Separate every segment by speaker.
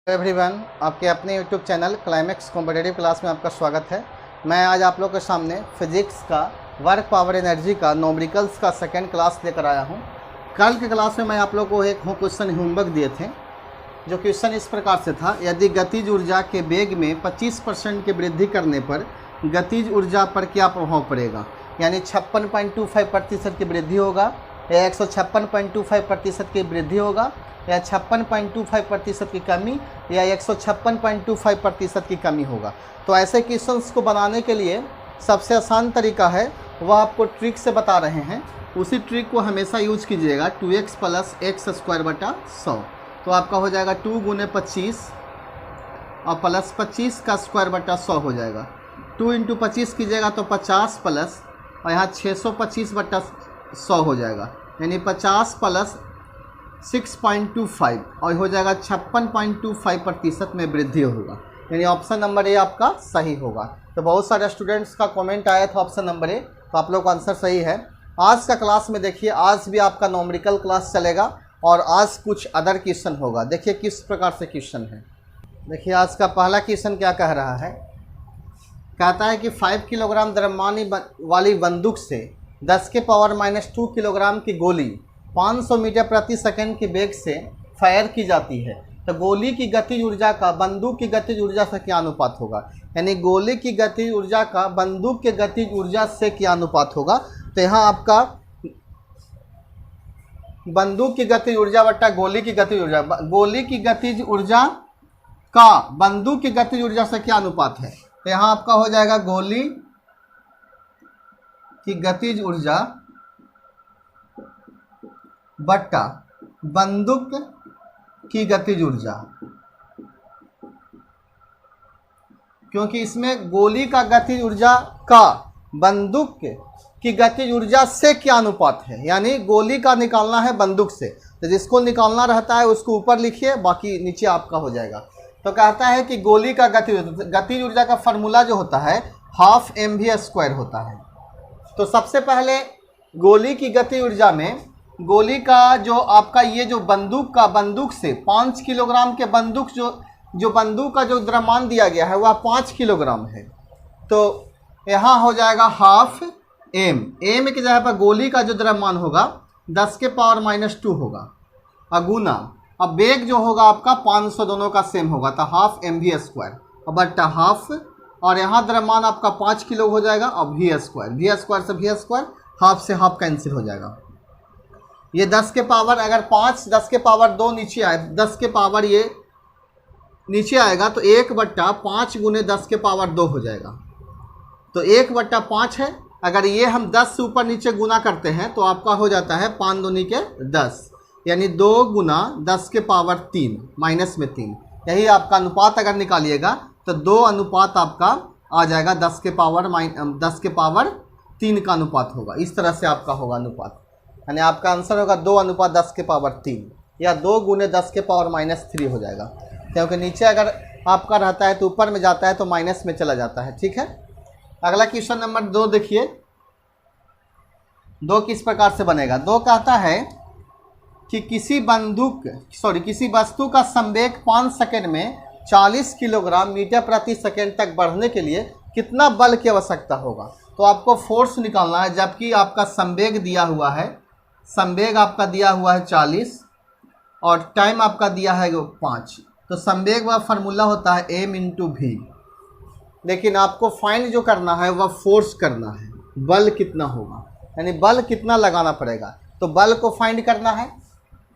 Speaker 1: Everyone, आपके अपने YouTube channel climax competitive class में आपका स्वागत है। मैं आज आप लोग के सामने फिजिक्स का वर्क पावर एनर्जी का न्यूमेरिकल्स का सेकंड क्लास लेकर आया हूं। कल के क्लास में मैं आप लोग को एक क्वेश्चन होमवर्क दिए थे, जो क्वेश्चन इस प्रकार से था। यदि गतिज ऊर्जा के वेग में 25% की वृद्धि करने पर गतिज ऊर्जा पर क्या प्रभाव पड़ेगा, यानी 56.25% की वृद्धि होगा या 156.25% की वृद्धि होगा या 56.25% की कमी या 156.25% की कमी होगा। तो ऐसे क्वेश्चंस को बनाने के लिए सबसे आसान तरीका है, वह आपको ट्रिक से बता रहे हैं। उसी ट्रिक को हमेशा यूज कीजिएगा। 2x + x² / 100। तो आपका हो जाएगा 2 × 25 और प्लस 25 का स्क्वायर बटा 100 हो जाएगा। 2 × 25 कीजिएगा तो 50 प्लस और यहाँ 625 बटा 100 हो जाएगा, यानी 50 प्लस 6.25 और हो जाएगा 56.25% में वृद्धि होगा, यानी ऑप्शन नंबर ए आपका सही होगा। तो बहुत सारे स्टूडेंट्स का कमेंट आया था ऑप्शन नंबर ए, तो आप लोग का आंसर सही है। आज का क्लास में देखिए, आज भी आपका न्यूमेरिकल क्लास चलेगा और आज कुछ अदर क्वेश्चन होगा। देखिए किस प्रकार से क्वेश्चन है। देखिए आज का पहला क्वेश्चन क्या कह रहा है। कहता है कि 5 किलोग्राम द्रव्यमान वाली बंदूक से 10⁻⁻2 किलोग्राम की गोली 500 मीटर प्रति सेकंड के वेग से फायर की जाती है। तो गोली की गतिज ऊर्जा का बंदूक की गतिज ऊर्जा से क्या अनुपात होगा, यानी गोली की गतिज ऊर्जा का बंदूक के गतिज ऊर्जा से क्या अनुपात होगा। तो यहाँ आपका बंदूक की गतिज ऊर्जा बट्टा गोली की गतिज ऊर्जा, गोली की गतिज ऊर्जा का बंदूक की गतिज ऊर्जा से क्या अनुपात है। तो यहाँ आपका हो जाएगा गोली की गतिज ऊर्जा बट्टा बंदूक की गतिज ऊर्जा, क्योंकि इसमें गोली का गतिज ऊर्जा का बंदूक की गतिज ऊर्जा से क्या अनुपात है, यानी गोली का निकालना है बंदूक से। तो जिसको निकालना रहता है उसको ऊपर लिखिए, बाकी नीचे आपका हो जाएगा। तो कहता है कि गोली का गतिज ऊर्जा का फार्मूला जो होता है ½ mv² होता है। तो सबसे पहले गोली की गतिज ऊर्जा में गोली का जो आपका ये जो बंदूक से 5 किलोग्राम के बंदूक जो बंदूक का जो द्रव्यमान दिया गया है वह 5 किलोग्राम है। तो यहाँ हो जाएगा ½ m की जगह पर गोली का जो द्रव्यमान होगा 10⁻⁻2 होगा अगुना, अब वेग जो होगा आपका 500 दोनों का सेम होगा, तो ½ mv² और बट्टा ½ और यहाँ द्रव्यमान आपका 5 किलो हो जाएगा और v² से v², हाफ से हाफ कैंसिल हो जाएगा। ये 10 के पावर अगर 5 10 के पावर 2 नीचे आए, 10 के पावर ये नीचे आएगा तो 1/5 × 10 के पावर 2 हो जाएगा। तो 1/5 है, अगर ये हम 10 से ऊपर नीचे गुना करते हैं तो आपका हो जाता है 5 दूनी के 10, यानी 2 × 10 के पावर 3 माइनस में 3। यही आपका अनुपात अगर निकालिएगा तो 2 अनुपात आपका आ जाएगा 10 के पावर 3 का अनुपात होगा। इस तरह से आपका होगा अनुपात, यानी आपका आंसर होगा 2/10 के पावर 3 या 2 × 10 के पावर -3 हो जाएगा, क्योंकि नीचे अगर आपका रहता है तो ऊपर में जाता है तो माइनस में चला जाता है। ठीक है, अगला क्वेश्चन नंबर 2 देखिए। 2 किस प्रकार से बनेगा। 2 कहता है कि किसी वस्तु का संवेग 5 सेकंड में 40 किलोग्राम मीटर प्रति सेकंड तक बढ़ने के लिए कितना बल की आवश्यकता होगा। तो आपको फोर्स निकालना है, जबकि आपका संवेग दिया हुआ है, संवेग आपका दिया हुआ है 40 और टाइम आपका दिया है 5। तो संवेग वह फार्मूला होता है m × v, लेकिन आपको फाइंड जो करना है वह फोर्स करना है, बल कितना होगा, यानी बल कितना लगाना पड़ेगा। तो बल को फाइंड करना है,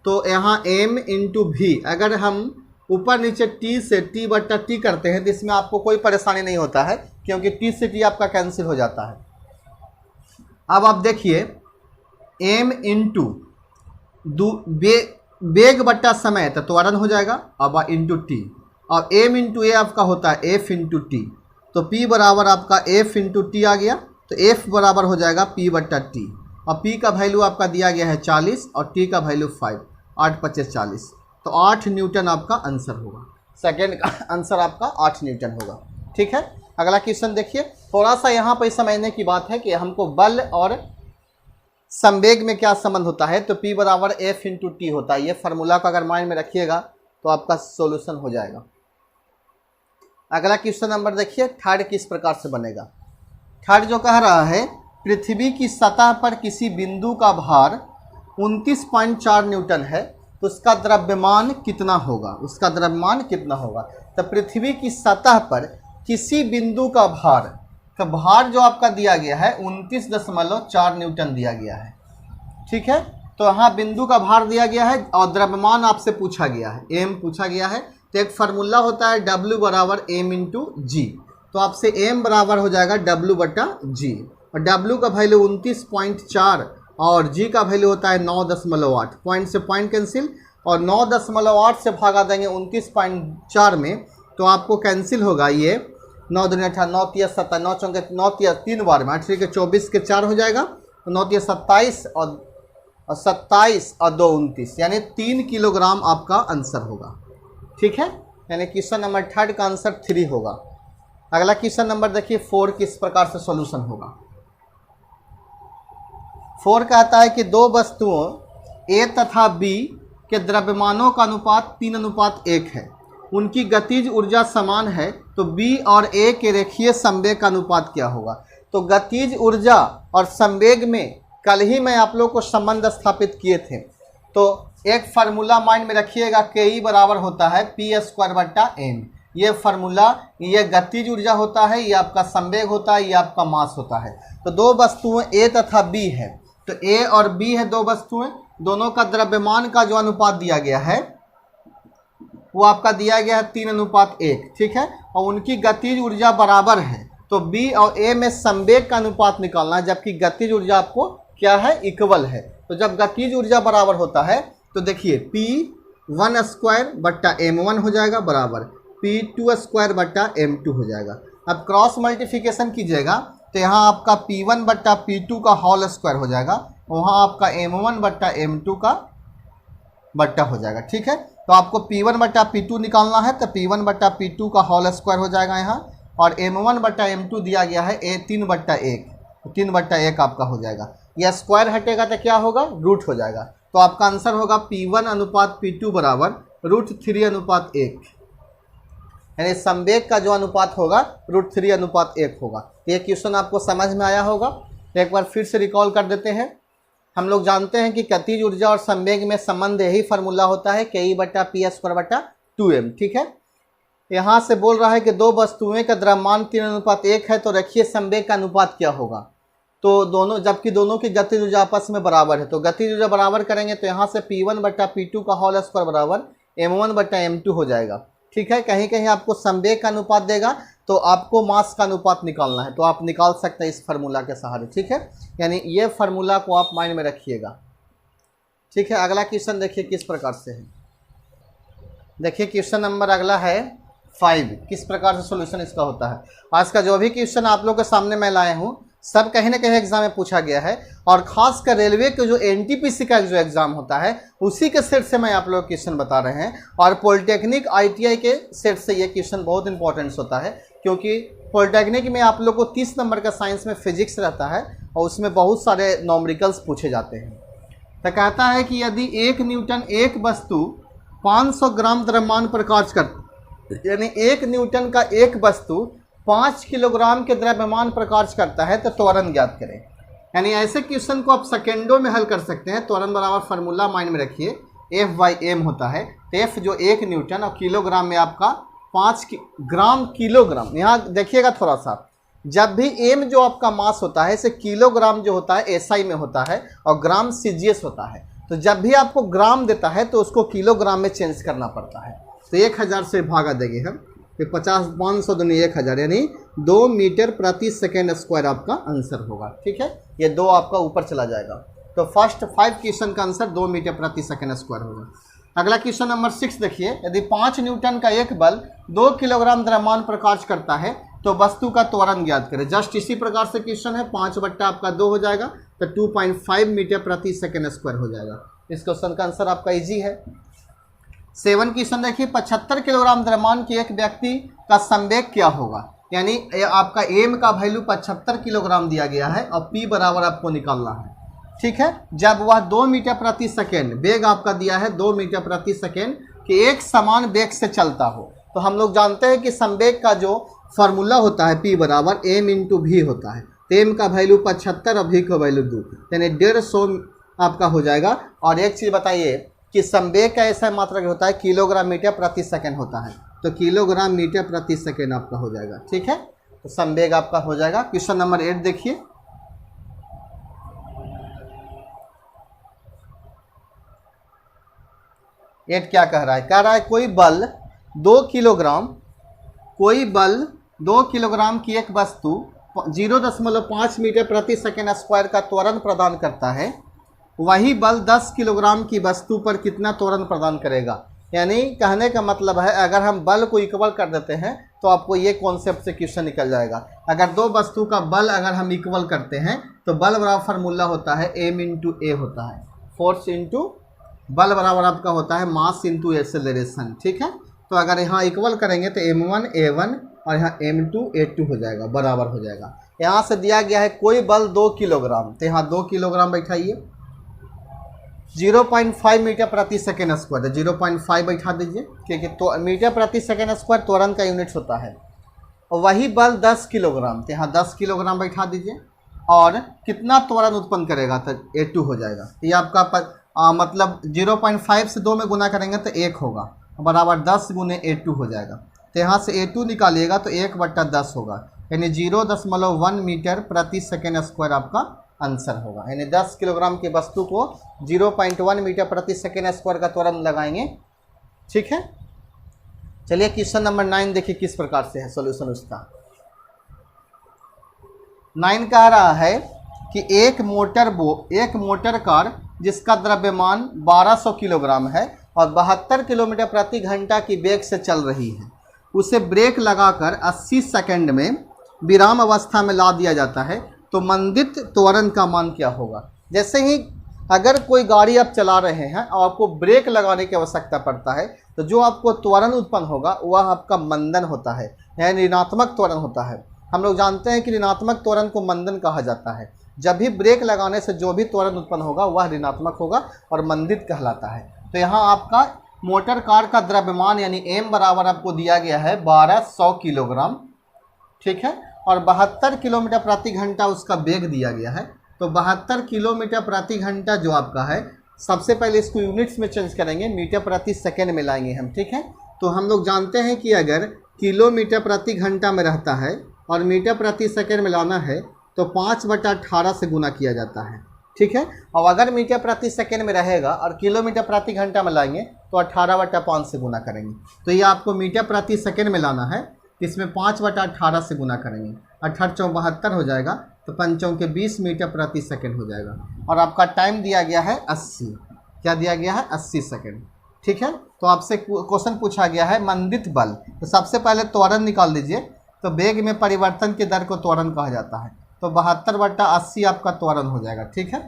Speaker 1: तो यहाँ m × v अगर हम ऊपर नीचे t से t/t करते हैं तो इसमें आपको कोई परेशानी नहीं होता है, क्योंकि t से t आपका कैंसिल हो जाता है। अब आप देखिए m × वेग बट्टा समय तो त्वरण हो जाएगा, अब × t, और m × a आपका होता है f × t। तो p बराबर आपका f × t आ गया, तो f बराबर हो जाएगा p/t, और p का वैल्यू आपका दिया गया है 40 और t का वैल्यू 5, 8 × 5 = 40, तो 8 न्यूटन आपका आंसर होगा। सेकेंड का आंसर आपका 8 न्यूटन होगा। ठीक है, अगला क्वेश्चन देखिए। थोड़ा सा यहाँ पर समझने की बात है कि हमको बल और संवेग में क्या संबंध होता है। तो P = F × T होता है। ये फार्मूला को अगर माइंड में रखिएगा तो आपका सॉल्यूशन हो जाएगा। अगला क्वेश्चन नंबर देखिए, थर्ड किस प्रकार से बनेगा। थर्ड जो कह रहा है, पृथ्वी की सतह पर किसी बिंदु का भार 29.4 न्यूटन है, तो उसका द्रव्यमान कितना होगा, उसका द्रव्यमान कितना होगा। तो पृथ्वी की सतह पर किसी बिंदु का भार, तो भार जो आपका दिया गया है 29.4 न्यूटन दिया गया है, ठीक है। तो यहाँ बिंदु का भार दिया गया है और द्रव्यमान आपसे पूछा गया है, एम पूछा गया है। तो एक फार्मूला होता है W बराबर m इंटू जी, तो आपसे m बराबर हो जाएगा W बटा जी, और W का वैल्यू 29.4 और G का वैल्यू होता है 9.8। पॉइंट से पॉइंट कैंसिल, और 9.8 से भागा देंगे 29.4 में, तो आपको कैंसिल होगा ये 9 दूनी 18, 9 तिया 17, 9 चौके 9 तिया 3 बार में 8 के 24 के 4 हो जाएगा, तो 9 तिया 27 और 27 और 2 29, यानी 3 किलोग्राम आपका आंसर होगा, ठीक है। यानी क्वेश्चन नंबर थर्ड का आंसर 3 होगा। अगला क्वेश्चन नंबर देखिए 4 किस प्रकार से सॉल्यूशन होगा। 4 कहता है कि दो वस्तुओं A तथा B के द्रव्यमानों का अनुपात 3:1 है, उनकी गतिज ऊर्जा समान है, तो B और A के रेखीय संवेग का अनुपात क्या होगा। तो गतिज ऊर्जा और संवेग में कल ही मैं आप लोग को संबंध स्थापित किए थे, तो एक फार्मूला माइंड में रखिएगा, के बराबर होता है p² बट्टा m। ये फार्मूला, ये गतिज ऊर्जा होता है, ये आपका संवेग होता है, ये आपका मास होता है। तो दो वस्तुएं A तथा B है, तो A और B है दो वस्तुएं, दोनों का द्रव्यमान का जो अनुपात दिया गया है वो आपका दिया गया है 3:1, ठीक है। और उनकी गतिज ऊर्जा बराबर है, तो B और A में संवेग का अनुपात निकालना है, जबकि गतिज ऊर्जा आपको क्या है, इक्वल है। तो जब गतिज ऊर्जा बराबर होता है तो देखिए P1² बट्टा m1 हो जाएगा बराबर P2² बट्टा m2 हो जाएगा। अब क्रॉस मल्टीप्लिकेशन कीजिएगा तो यहाँ आपका P1 बट्टा P2 का होल स्क्वायर हो जाएगा, वहाँ आपका m1 बट्टा m2 का बट्टा हो जाएगा, ठीक है। तो आपको P1 बट्टा P2 निकालना है, तो P1 बट्टा P2 का होल स्क्वायर हो जाएगा यहाँ, और m1 बट्टा m2 दिया गया है 3/1, 3/1 आपका हो जाएगा। यह स्क्वायर हटेगा तो क्या होगा, रूट हो जाएगा। तो आपका आंसर होगा P1 अनुपात P2 बराबर √3:1, यानी संवेग का जो अनुपात होगा √3:1 होगा। ये क्वेश्चन आपको समझ में आया होगा। तो एक बार फिर से रिकॉल कर देते हैं। हम लोग जानते हैं कि गतिज ऊर्जा और संवेग में संबंध यही फार्मूला होता है, ke बट्टा p² बट्टा 2m, ठीक है। यहाँ से बोल रहा है कि दो वस्तुएं का द्रव्यमान 3:1 है, तो रेखीय संवेग का अनुपात क्या होगा। तो दोनों, जबकि दोनों की गतिज ऊर्जा आपस में बराबर है, तो गतिज ऊर्जा बराबर करेंगे तो यहाँ से P1 बट्टा P2 का होल स्क्वायर बराबर m1 बट्टा m2 हो जाएगा, ठीक है। कहीं कहीं आपको संवेग का अनुपात देगा तो आपको मास का अनुपात निकालना है, तो आप निकाल सकते हैं इस फार्मूला के सहारे, ठीक है। यानी ये फार्मूला को आप माइंड में रखिएगा, ठीक है। अगला क्वेश्चन देखिए किस प्रकार से है। देखिए क्वेश्चन नंबर अगला है 5, किस प्रकार से सोल्यूशन इसका होता है। आज का जो भी क्वेश्चन आप लोग के सामने मैं लाया हूँ सब कहीं ना कहीं एग्जाम में पूछा गया है, और खासकर रेलवे के जो NTPC का जो एग्जाम होता है उसी के सेट से मैं आप लोग क्वेश्चन बता रहे हैं, और पॉलिटेक्निक ITI के सेट से ये क्वेश्चन बहुत इंपॉर्टेंस होता है, क्योंकि पॉलिटेक्निक में आप लोग को 30 नंबर का साइंस में फिजिक्स रहता है और उसमें बहुत सारे नॉमरिकल्स पूछे जाते हैं। तो कहता है कि यदि 1 न्यूटन एक वस्तु 500 ग्राम द्रव्यमान पर कार्य करता, यानी 1 न्यूटन का एक वस्तु 5 किलोग्राम के द्रव्यमान पर कार्य करता है, तो त्वरण ज्ञात करें। यानी ऐसे क्वेश्चन को आप सेकेंडों में हल कर सकते हैं। त्वरण बराबर फार्मूला माइंड में रखिए, F/m होता है, F जो 1 न्यूटन और किलोग्राम में आपका 5 ग्राम किलोग्राम। यहाँ देखिएगा थोड़ा सा, जब भी m जो आपका मास होता है, इसे किलोग्राम जो होता है SI में होता है और ग्राम CGS होता है। तो जब भी आपको ग्राम देता है तो उसको किलोग्राम में चेंज करना पड़ता है। तो 1000 से भागा देंगे हम, फिर 50 500 दूनी 1000, यानी 2 मीटर प्रति सेकेंड स्क्वायर आपका आंसर होगा, ठीक है। ये 2 आपका ऊपर चला जाएगा। तो फर्स्ट 5 क्वेश्चन का आंसर 2 मीटर प्रति सेकेंड स्क्वायर होगा। अगला क्वेश्चन नंबर 6 देखिए, यदि 5 न्यूटन का एक बल 2 किलोग्राम द्रव्यमान पर कार्य करता है तो वस्तु का त्वरण ज्ञात करें। जस्ट इसी प्रकार से क्वेश्चन है, 5 बट्टा आपका 2 हो जाएगा, तो 2.5 मीटर प्रति सेकेंड स्क्वायर हो जाएगा। इस क्वेश्चन का आंसर आपका इजी है। 7 क्वेश्चन देखिए, 75 किलोग्राम द्रव्यमान के एक व्यक्ति का संवेग क्या होगा। यानी आपका m का वैल्यू 75 किलोग्राम दिया गया है और p बराबर आपको निकालना है, ठीक है। जब वह 2 मीटर प्रति सेकेंड, वेग आपका दिया है 2 मीटर प्रति सेकेंड कि एक समान वेग से चलता हो। तो हम लोग जानते हैं कि संवेग का जो फार्मूला होता है P बराबर m इंटू भी होता है। तो m का वैल्यू 75 और v का वैल्यू 2, यानी 150 आपका हो जाएगा। और एक चीज़ बताइए कि संवेग का ऐसा मात्रक होता है किलोग्राम मीटर प्रति सेकंड होता है, तो किलोग्राम मीटर प्रति सेकंड आपका हो जाएगा। ठीक है, तो संवेग आपका हो जाएगा। क्वेश्चन नंबर 8 देखिए, एट क्या कह रहा है? कह रहा है कोई बल 2 किलोग्राम की एक वस्तु 0.5 मीटर प्रति सेकंड स्क्वायर का त्वरण प्रदान करता है, वही बल 10 किलोग्राम की वस्तु पर कितना त्वरण प्रदान करेगा। यानी कहने का मतलब है अगर हम बल को इक्वल कर देते हैं तो आपको ये कॉन्सेप्ट से क्वेश्चन निकल जाएगा। अगर दो वस्तु का बल अगर हम इक्वल करते हैं तो बल बराबर फार्मूला होता है m इंटू ए होता है, फोर्स इंटू बल बराबर आपका होता है मास इंटू एक्सेलरेशन। ठीक है, तो अगर यहाँ इक्वल करेंगे तो m1 a1 और यहाँ m2 a2 हो जाएगा, बराबर हो जाएगा। यहाँ से दिया गया है कोई बल 2 किलोग्राम, तो यहाँ 2 किलोग्राम बैठाइए, 0.5 मीटर प्रति सेकेंड स्क्वायर, तो 0.5 बैठा दीजिए क्योंकि तो मीटर प्रति सेकेंड स्क्वायर त्वरण का यूनिट होता है। और वही बल 10 किलोग्राम, तो यहाँ 10 किलोग्राम बैठा दीजिए। और कितना त्वरण उत्पन्न करेगा? तो a2 हो जाएगा। ये आपका मतलब 0.5 से 2 में गुना करेंगे तो 1 होगा, बराबर 10 गुने a2 हो जाएगा। तो यहाँ से a2 निकालिएगा तो 1/10 होगा, यानी 0.1 मीटर प्रति सेकेंड स्क्वायर आपका आंसर होगा। यानी 10 किलोग्राम की वस्तु को 0.1 मीटर प्रति सेकेंड स्क्वायर का त्वरण लगाएंगे। ठीक है, चलिए क्वेश्चन नंबर 9 देखिए किस प्रकार से है सॉल्यूशन उसका। 9 कह रहा है कि एक मोटर कार जिसका द्रव्यमान 1200 किलोग्राम है और 72 किलोमीटर प्रति घंटा की वेग से चल रही है, उसे ब्रेक लगाकर 80 सेकंड में विराम अवस्था में ला दिया जाता है, तो मंदित त्वरण का मान क्या होगा? जैसे ही अगर कोई गाड़ी आप चला रहे हैं और आपको ब्रेक लगाने की आवश्यकता पड़ता है तो जो आपको त्वरण उत्पन्न होगा वह आपका मंदन होता है, यानी ऋणात्मक त्वरण होता है। हम लोग जानते हैं कि ऋणात्मक त्वरण को मंदन कहा जाता है। जब भी ब्रेक लगाने से जो भी त्वरण उत्पन्न होगा वह ऋणात्मक होगा और मंदित कहलाता है। तो यहाँ आपका मोटर कार का द्रव्यमान यानी m बराबर आपको दिया गया है 1200 किलोग्राम। ठीक है, और 72 किलोमीटर प्रति घंटा उसका वेग दिया गया है। तो 72 किलोमीटर प्रति घंटा जो आपका है, सबसे पहले इसको यूनिट्स में चेंज करेंगे, मीटर प्रति सेकेंड में लाएंगे हम। ठीक है, तो हम लोग जानते हैं कि अगर किलोमीटर प्रति घंटा में रहता है और मीटर प्रति सेकेंड में लाना है तो 5/18 से गुना किया जाता है। ठीक है, और अगर मीटर प्रति सेकेंड में रहेगा और किलोमीटर प्रति घंटा में लाएंगे तो 18/5 से गुना करेंगे। तो ये आपको मीटर प्रति सेकेंड में लाना है, इसमें 5/18 से गुना करेंगे, 18 72 हो जाएगा, तो 5 के 20 मीटर प्रति सेकेंड हो जाएगा। और आपका टाइम दिया गया है 80, क्या दिया गया है? 80 सेकेंड। ठीक है, तो आपसे क्वेश्चन पूछा गया है मंदित बल, तो सबसे पहले त्वरण निकाल दीजिए। तो वेग में परिवर्तन की दर को त्वरण कहा जाता है, तो 72/80 आपका त्वरण हो जाएगा। ठीक है,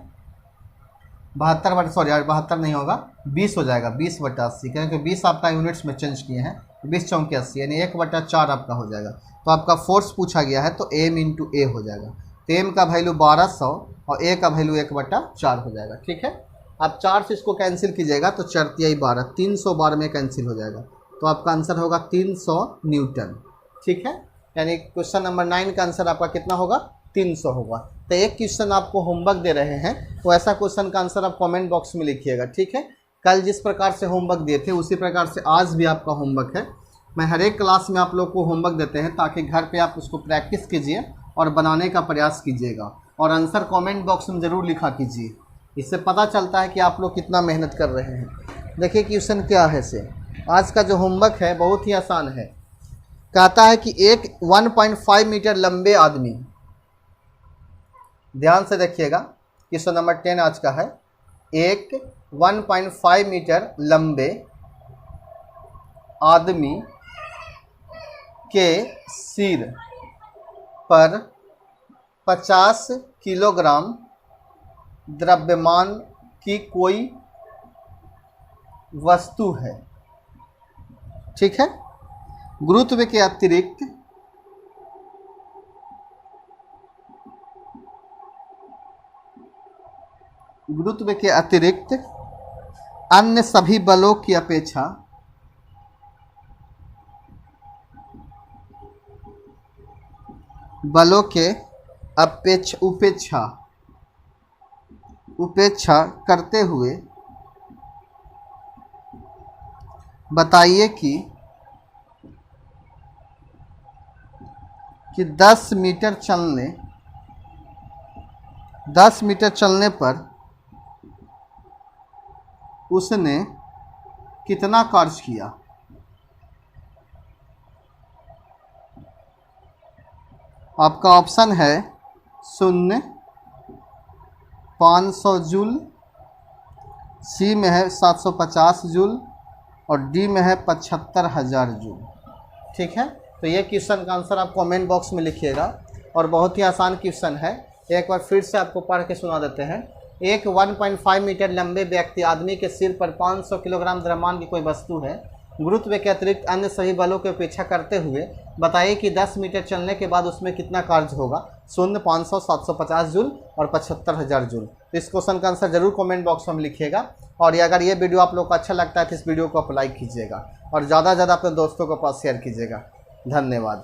Speaker 1: 72 नहीं होगा, 20 हो जाएगा, 20/80, क्योंकि 20 आपका यूनिट्स में चेंज किए हैं, 20 चौके 80 यानी 1/4 आपका हो जाएगा। तो आपका फोर्स पूछा गया है तो m इंटू ए हो जाएगा। तो m का वैल्यू 1200 और a का वैल्यू 1/4 हो जाएगा। ठीक है, आप 4 से इसको कैंसिल कीजिएगा तो 4 × 12 300 बार में कैंसिल हो जाएगा, तो आपका आंसर होगा 300 न्यूटन। ठीक है, यानी क्वेश्चन नंबर 9 का आंसर आपका कितना होगा? 300 होगा। तो एक क्वेश्चन आपको होमवर्क दे रहे हैं, तो ऐसा क्वेश्चन का आंसर आप कमेंट बॉक्स में लिखिएगा। ठीक है, कल जिस प्रकार से होमवर्क दिए थे उसी प्रकार से आज भी आपका होमवर्क है। मैं हर एक क्लास में आप लोग को होमवर्क देते हैं ताकि घर पे आप उसको प्रैक्टिस कीजिए और बनाने का प्रयास कीजिएगा, और आंसर कमेंट बॉक्स में ज़रूर लिखा कीजिए। इससे पता चलता है कि आप लोग कितना मेहनत कर रहे हैं। देखिए क्वेश्चन क्या है से, आज का जो होमवर्क है बहुत ही आसान है। कहता है कि एक 1.5 मीटर लंबे आदमी, ध्यान से देखिएगा, क्वेश्चन नंबर 10 आज का है। एक 1.5 मीटर लंबे आदमी के सिर पर 50 किलोग्राम द्रव्यमान की कोई वस्तु है। ठीक है, गुरुत्व के अतिरिक्त अन्य सभी बलों की अपेक्षा बलों के उपेक्षा करते हुए बताइए कि 10 मीटर चलने पर उसने कितना कार्य किया। आपका ऑप्शन है 0 500 जूल, सी में है 750 जूल और डी में है 75,000 जूल। ठीक है, तो ये क्वेश्चन का आंसर आप कमेंट बॉक्स में लिखिएगा और बहुत ही आसान क्वेश्चन है। एक बार फिर से आपको पढ़ के सुना देते हैं। एक 1.5 मीटर लंबे व्यक्ति आदमी के सिर पर 500 किलोग्राम द्रव्यमान की कोई वस्तु है। गुरुत्व के अतिरिक्त अन्य सभी बलों की उपेक्षा करते हुए बताइए कि 10 मीटर चलने के बाद उसमें कितना कार्य होगा। 0 500 750 जूल और 75,000 जूल। तो इस क्वेश्चन का आंसर जरूर कमेंट बॉक्स में लिखिएगा। और अगर ये वीडियो आप लोग को अच्छा लगता है तो इस वीडियो को आप लाइक कीजिएगा और ज़्यादा से ज़्यादा अपने दोस्तों के पास शेयर कीजिएगा। धन्यवाद।